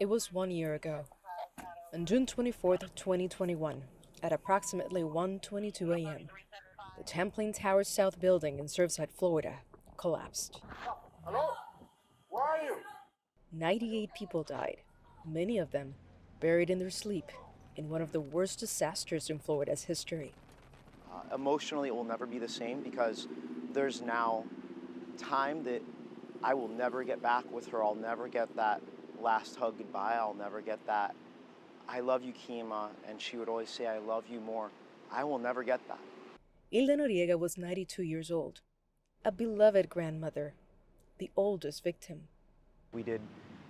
It was 1 year ago, on June 24th, 2021, at approximately 1:22 a.m., the Champlain Towers South building in Surfside, Florida, collapsed. Hello? Where are you? 98 people died, many of them buried in their sleep in one of the worst disasters in Florida's history. Emotionally, it will never be the same because there's now time that I will never get back with her. I'll never get that last hug goodbye. I'll never get that, I love you, Kima, and she would always say, I love you more. I will never get that. Hilda Noriega was 92 years old, a beloved grandmother, the oldest victim. We did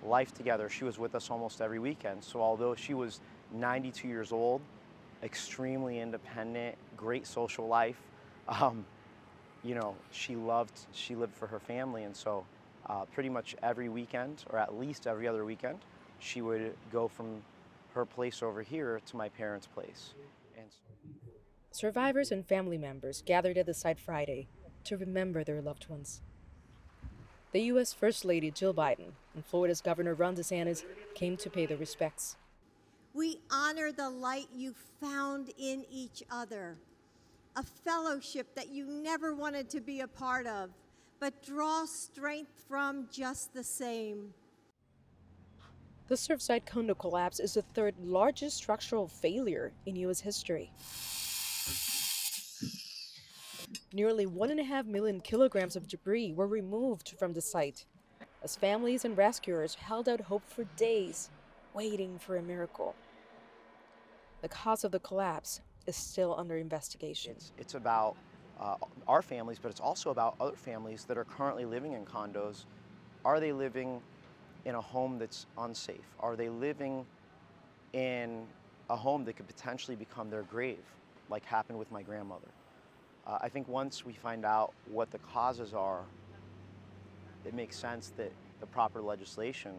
life together. She was with us almost every weekend. So although she was 92 years old, extremely independent, great social life, she lived for her family. And so pretty much every weekend, or at least every other weekend, she would go from her place over here to my parents' place. And Survivors and family members gathered at the site Friday to remember their loved ones. The U.S. First Lady Jill Biden and Florida's Governor Ron DeSantis came to pay their respects. We honor the light you found in each other, a fellowship that you never wanted to be a part of, but draw strength from just the same. The Surfside condo collapse is the third largest structural failure in U.S. history. Nearly 1.5 million kilograms of debris were removed from the site, as families and rescuers held out hope for days, waiting for a miracle. The cause of the collapse is still under investigation. it's about our families, but it's also about other families that are currently living in condos. Are they living in a home that's unsafe? Are they living in a home that could potentially become their grave, like happened with my grandmother? I think once we find out what the causes are, it makes sense that the proper legislation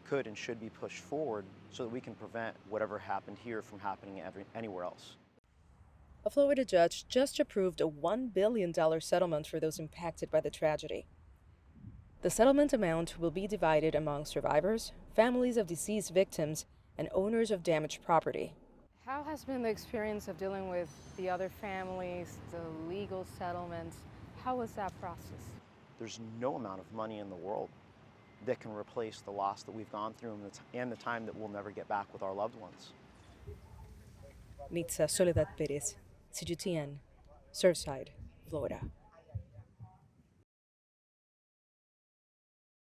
could and should be pushed forward so that we can prevent whatever happened here from happening anywhere else. A Florida judge just approved a $1 billion settlement for those impacted by the tragedy. The settlement amount will be divided among survivors, families of deceased victims, and owners of damaged property. How has been the experience of dealing with the other families, the legal settlements? How was that process? There's no amount of money in the world that can replace the loss that we've gone through and the time that we'll never get back with our loved ones. Nitza Soledad Perez, CGTN, Surfside, Florida.